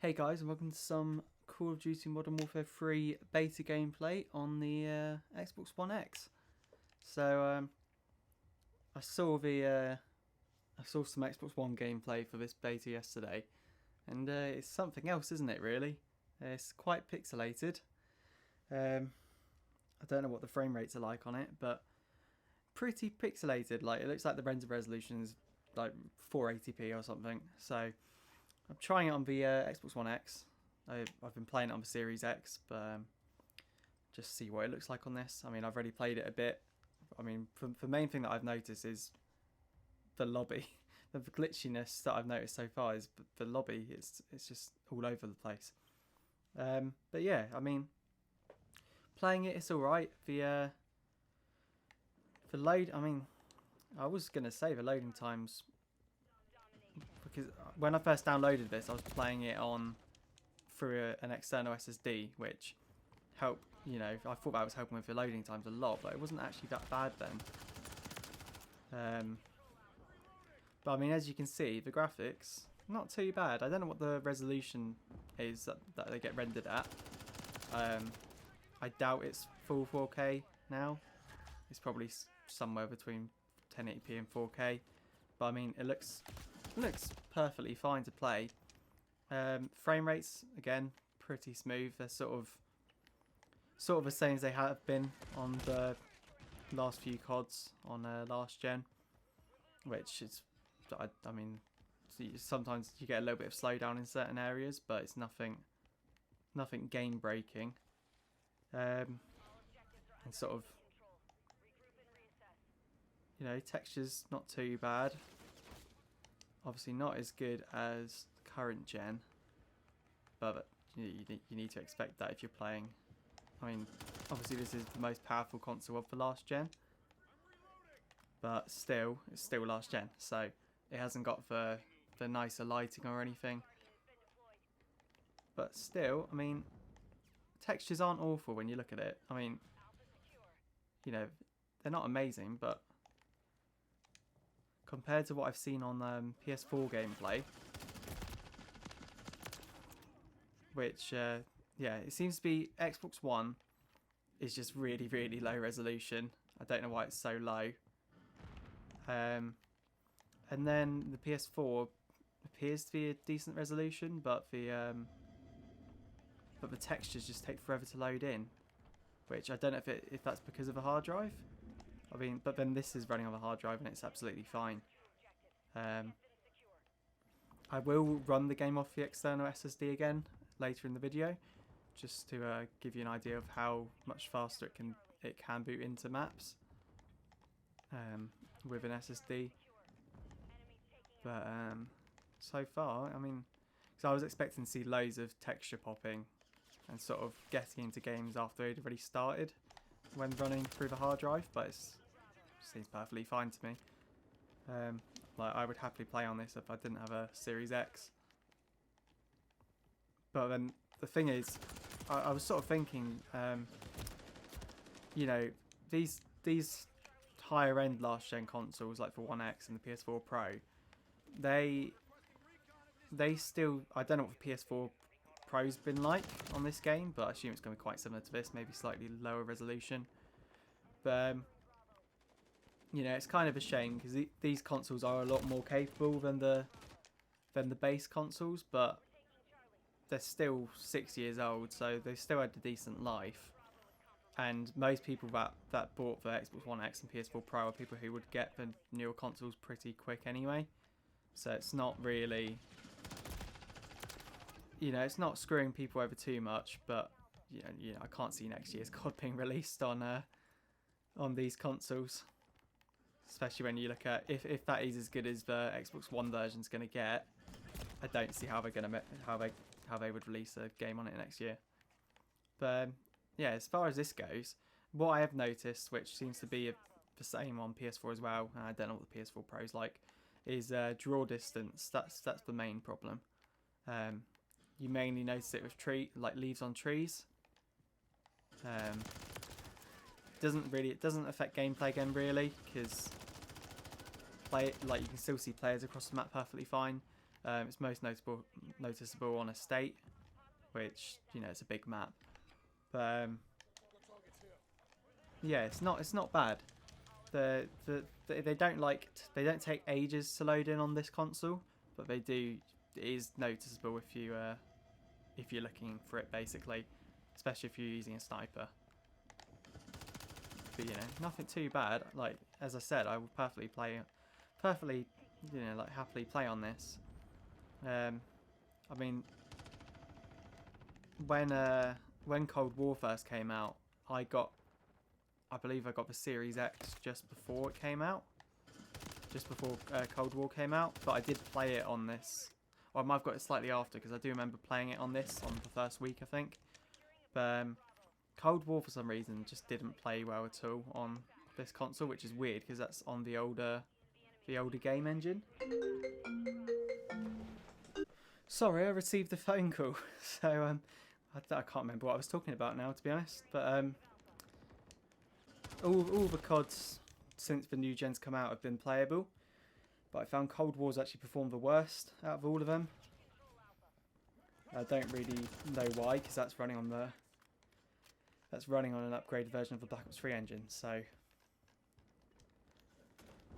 Hey guys, and welcome to some Call of Duty Modern Warfare 3 beta gameplay on the Xbox One X. So I saw some Xbox One gameplay for this beta yesterday, and it's something else, isn't it? Really, it's quite pixelated. I don't know what the frame rates are like on it, but pretty pixelated. Like it looks like the render resolution is like 480p or something. So I'm trying it on the Xbox One X. I've been playing it on the Series X, but just see what it looks like on this. I mean, I've already played it a bit. I mean, the main thing that I've noticed is the lobby. The glitchiness that I've noticed so far is the lobby. It's just all over the place. But yeah, I mean, playing it, it's all right. The load. I mean, I was gonna say the loading times, because when I first downloaded this, I was playing it on through an external SSD, which helped. You know, I thought that was helping with the loading times a lot, but it wasn't actually that bad then. But I mean, as you can see, the graphics not too bad. I don't know what the resolution is that they get rendered at. I doubt it's full 4K now. It's probably somewhere between 1080p and 4K. But I mean, it looks perfectly fine to play. Frame rates, again, pretty smooth. They're sort of the same as they have been on the last few CODs on last gen, which is, I mean, sometimes you get a little bit of slowdown in certain areas, but it's nothing game breaking. And sort of, you know, textures not too bad. Obviously not as good as current gen, but you need to expect that if you're playing. I mean, obviously this is the most powerful console of the last gen, but still, it's still last gen, so it hasn't got the nicer lighting or anything. But still, I mean, textures aren't awful when you look at it. I mean, you know, they're not amazing, but compared to what I've seen on PS4 gameplay, which, yeah, it seems to be Xbox One is just really, really low resolution. I don't know why it's so low. And then the PS4 appears to be a decent resolution, but the textures just take forever to load in, which I don't know if that's because of a hard drive. I mean, but then this is running on a hard drive and it's absolutely fine. I will run the game off the external SSD again later in the video, just to give you an idea of how much faster it can boot into maps with an SSD. But so far, I mean, because I was expecting to see loads of texture popping and sort of getting into games after they'd already started when running through the hard drive, but it seems perfectly fine to me. Like, I would happily play on this if I didn't have a Series X. But then the thing is, I was sort of thinking, you know, these higher end last gen consoles like the One X and the PS4 Pro, they still, I don't know what the PS4 Pro's been like on this game, but I assume it's going to be quite similar to this, maybe slightly lower resolution. But you know, it's kind of a shame because these consoles are a lot more capable than the base consoles, but they're still 6 years old, so they still had a decent life. And most people that bought the Xbox One X and PS4 Pro are people who would get the newer consoles pretty quick anyway. So it's not really, you know, it's not screwing people over too much. But you know, I can't see next year's COD being released on these consoles, especially when you look at if that is as good as the Xbox One version's going to get. I don't see how they would release a game on it next year. But yeah, as far as this goes, what I have noticed, which seems to be the same on PS4 as well, and I don't know what the PS4 Pro's like, is draw distance. That's the main problem. You mainly notice it with leaves on trees. It doesn't affect gameplay again really, because you can still see players across the map perfectly fine. It's most noticeable on Estate, which, you know, it's a big map. But yeah, it's not bad. They don't take ages to load in on this console, but they do. It is noticeable if you're looking for it, basically, especially if you're using a sniper. But, you know, nothing too bad. Like, as I said, I would happily, you know, like, happily play on this. I mean, when Cold War first came out, I believe I got the Series X just before it came out, just before Cold War came out. But I did play it on this. Well, I might have got it slightly after, because I do remember playing it on this on the first week, I think. But Cold War, for some reason, just didn't play well at all on this console, which is weird, because that's on the older game engine. Sorry, I received a phone call, so I can't remember what I was talking about now, to be honest. But all the CODs since the new gens come out have been playable, but I found Cold War's actually performed the worst out of all of them. I don't really know why, because that's running on an upgraded version of the Black Ops 3 engine. So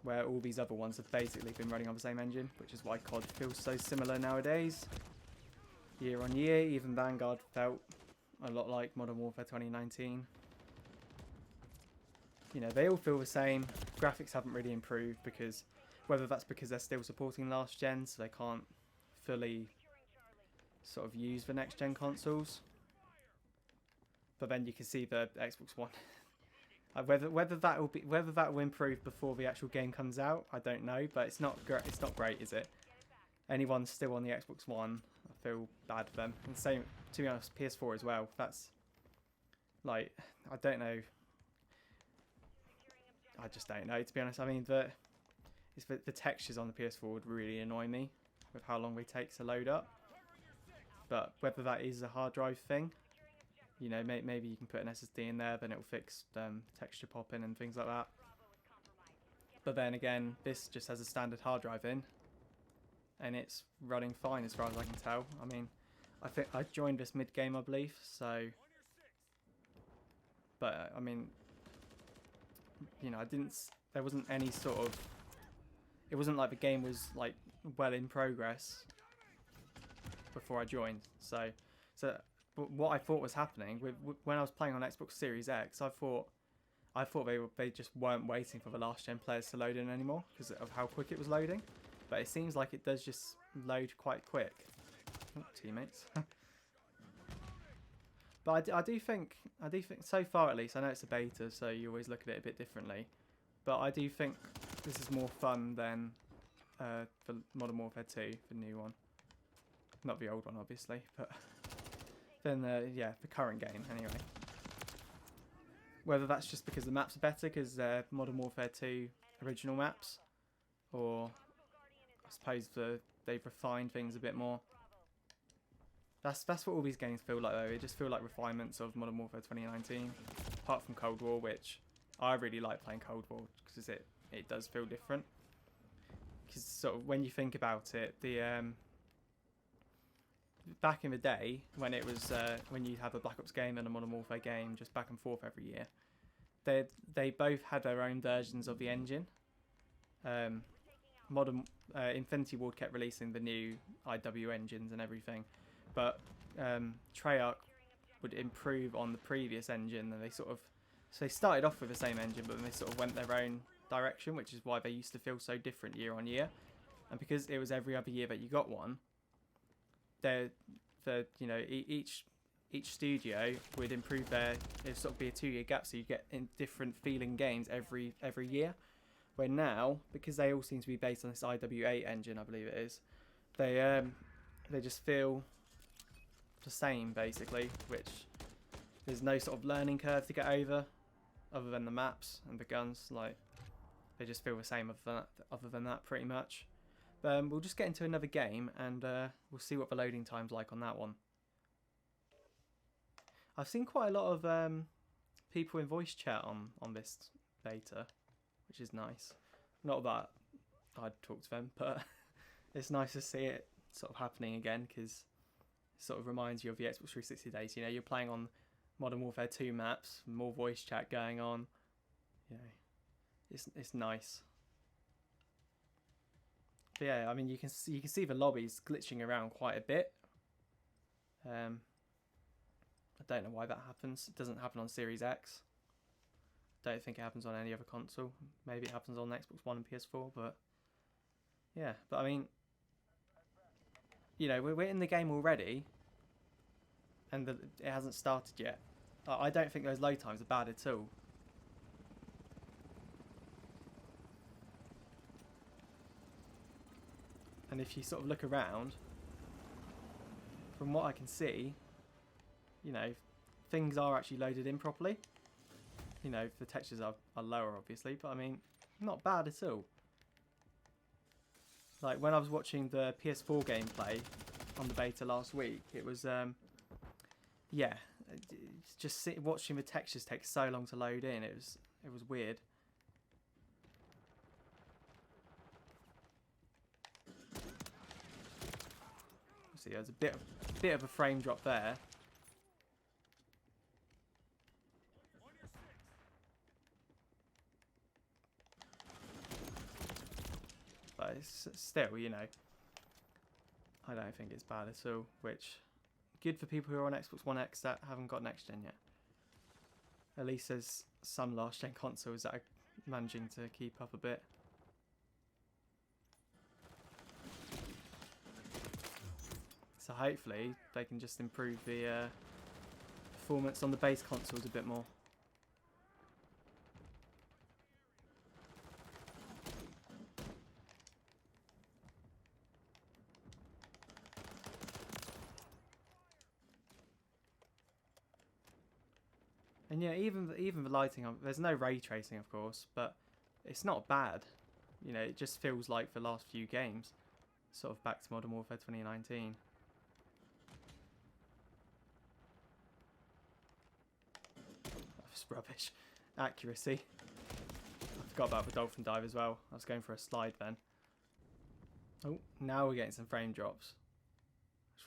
where all these other ones have basically been running on the same engine, which is why COD feels so similar nowadays. Year on year, even Vanguard felt a lot like Modern Warfare 2019. You know, they all feel the same. Graphics haven't really improved, because whether that's because they're still supporting last gen, so they can't fully sort of use the next gen consoles. But then you can see the Xbox One. Whether that will improve before the actual game comes out, I don't know. But it's not great, is it? Anyone still on the Xbox One, I feel bad for them. And same, to be honest, PS4 as well. That's like, I don't know. I just don't know, to be honest. I mean, the textures on the PS4 would really annoy me with how long they take to load up. But whether that is a hard drive thing, you know, maybe you can put an SSD in there, then it'll fix texture popping and things like that. But then again, this just has a standard hard drive in, and it's running fine as far as I can tell. I mean, I think I joined this mid-game, I believe, so... But, I mean, you know, there wasn't any sort of... It wasn't like the game was, like, well in progress before I joined. So what I thought was happening when I was playing on Xbox Series X, I thought they just weren't waiting for the last gen players to load in anymore because of how quick it was loading. But it seems like it does just load quite quick. Oh, teammates. But I do think so far, at least, I know it's a beta, so you always look at it a bit differently. But I do think this is more fun than the Modern Warfare 2, the new one. Not the old one, obviously, but then yeah, the current game anyway. Whether that's just because the maps are better because they're Modern Warfare 2 original maps, or I suppose they've refined things a bit more. That's what all these games feel like, though. They just feel like refinements of Modern Warfare 2019, apart from Cold War, which I really like playing Cold War because it does feel different. Because sort of when you think about it, the back in the day when it was when you have a Black Ops game and a Modern Warfare game just back and forth every year, they both had their own versions of the engine. Infinity Ward kept releasing the new IW engines and everything, but Treyarch would improve on the previous engine, and they started off with the same engine, but then they sort of went their own direction, which is why they used to feel so different year on year. And because it was every other year that you got one, each studio would improve it'd sort of be a 2-year gap, so you get in different feeling games every year. Where now, because they all seem to be based on this IW8 engine, I believe it is, they just feel the same basically, which there's no sort of learning curve to get over, other than the maps and the guns. Like, they just feel the same other than that pretty much. But we'll just get into another game and we'll see what the loading time's like on that one. I've seen quite a lot of people in voice chat on this beta, which is nice. Not that I'd talk to them, but it's nice to see it sort of happening again, because it sort of reminds you of the Xbox 360 days. You know, you're playing on Modern Warfare 2 maps, more voice chat going on. You know, it's nice. But yeah, I mean, you can see the lobbies glitching around quite a bit. I don't know why that happens. It doesn't happen on Series X. Don't think it happens on any other console. Maybe it happens on Xbox One and PS4, but yeah. But I mean, you know, we're in the game already, and it hasn't started yet. I don't think those load times are bad at all. And if you sort of look around, from what I can see, you know, things are actually loaded in properly. You know, the textures are lower, obviously, but I mean, not bad at all. Like, when I was watching the PS4 gameplay on the beta last week, it was, yeah, just watching the textures take so long to load in. It was weird. See, there's a bit of a frame drop there. But it's still, you know, I don't think it's bad at all, which good for people who are on Xbox One X that haven't got next gen yet. At least there's some last gen consoles that are managing to keep up a bit. So hopefully they can just improve the performance on the base consoles a bit more. And yeah, even the lighting, there's no ray tracing, of course, but it's not bad. You know, it just feels like the last few games, sort of back to Modern Warfare 2019. That's rubbish. Accuracy. I forgot about the dolphin dive as well. I was going for a slide then. Oh, now we're getting some frame drops.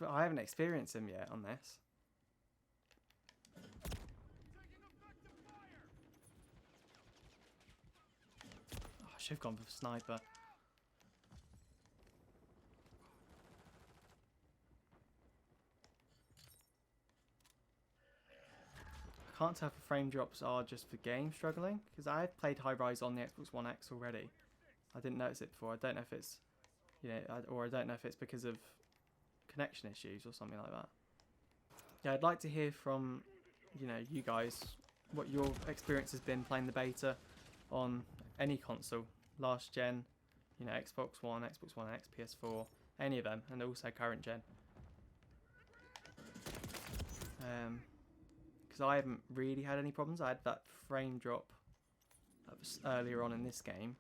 I haven't experienced them yet on this. Oh, I should have gone for the sniper. I can't tell if the frame drops are just the game struggling, because I've played High Rise on the Xbox One X already. I didn't notice it before. I don't know if it's, you know, or I don't know if it's because of connection issues or something like that. Yeah, I'd like to hear from, you know, you guys, what your experience has been playing the beta on any console, last gen, you know, Xbox One X, PS4, any of them, and also current gen. Because I haven't really had any problems. I had that frame drop earlier on in this game,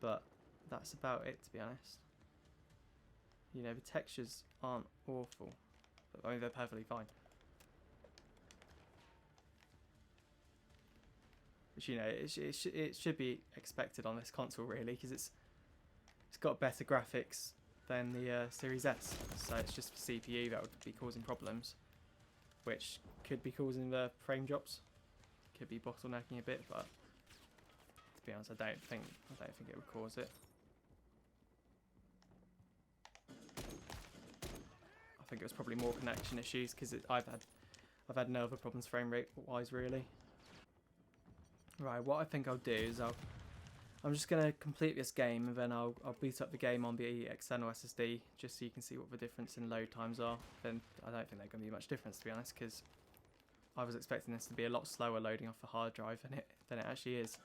but that's about it, to be honest. You know, the textures aren't awful, but I mean, they're perfectly fine. Which, you know, it should be expected on this console, really, because it's got better graphics than the Series S, so it's just the CPU that would be causing problems, which could be causing the frame drops, could be bottlenecking a bit, but to be honest, I don't think it would cause it. I think it was probably more connection issues, because I've had no other problems frame rate wise, really. Right, what I think I'll do is I'm just going to complete this game, and then I'll boot up the game on the external SSD, just so you can see what the difference in load times are. Then I don't think they're going to be much difference, to be honest, because I was expecting this to be a lot slower loading off the hard drive than it actually is.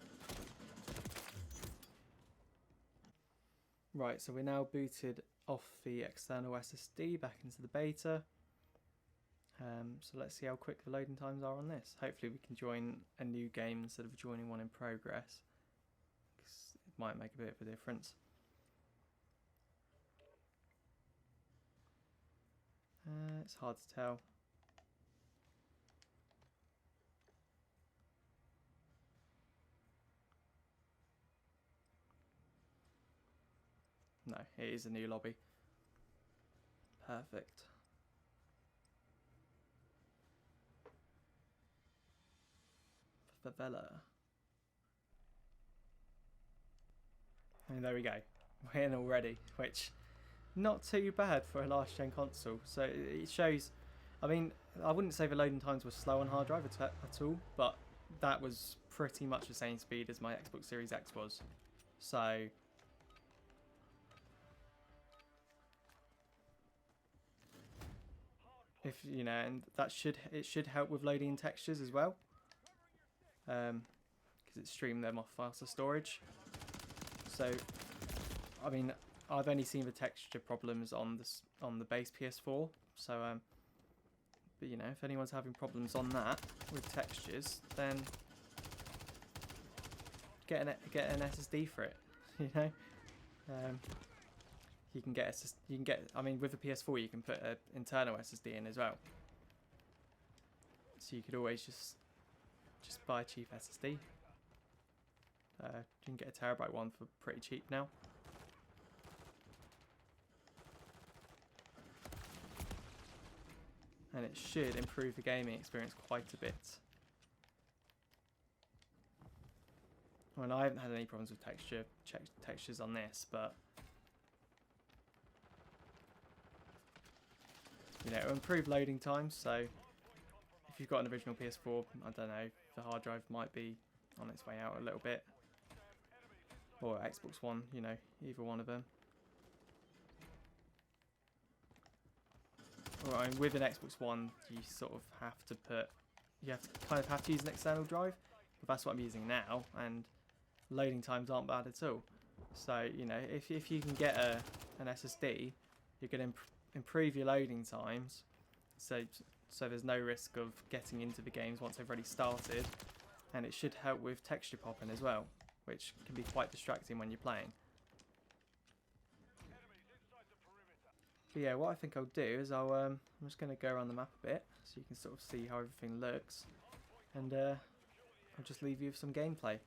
Right, so we're now booted off the external SSD back into the beta. So let's see how quick the loading times are on this. Hopefully we can join a new game instead of joining one in progress. It might make a bit of a difference. It's hard to tell. No, it is a new lobby. Perfect. Favela. And there we go. We're in already, which not too bad for a last gen console. So it shows, I mean, I wouldn't say the loading times were slow on hard drive at all, but that was pretty much the same speed as my Xbox Series X was. So if you know, and that should help with loading textures as well, because it streamed them off faster storage. So I mean, I've only seen the texture problems on the base PS4. So but you know, if anyone's having problems on that with textures, then get an SSD for it. You know, you can get I mean, with the PS4, you can put an internal SSD in as well. So you could always just buy a cheap SSD. You can get a terabyte one for pretty cheap now. And it should improve the gaming experience quite a bit. Well, I haven't had any problems with textures on this, but you know, it'll improve loading times. So if you've got an original PS4, I don't know, the hard drive might be on its way out a little bit, or Xbox One, you know, either one of them. Alright, with an Xbox One, you sort of have to kind of have to use an external drive, but that's what I'm using now, and loading times aren't bad at all. So, you know, if you can get an SSD, you're going to improve your loading times, so there's no risk of getting into the games once they've already started, and it should help with texture popping as well, which can be quite distracting when you're playing. But yeah, what I think I'll do is I'm just going to go around the map a bit so you can sort of see how everything looks, and I'll just leave you with some gameplay.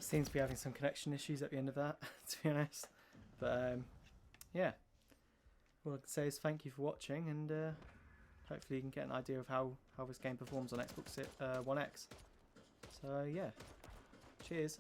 Seems to be having some connection issues at the end of that, to be honest. But yeah, all I can say is thank you for watching, and hopefully you can get an idea of how this game performs on Xbox One X. So yeah, cheers.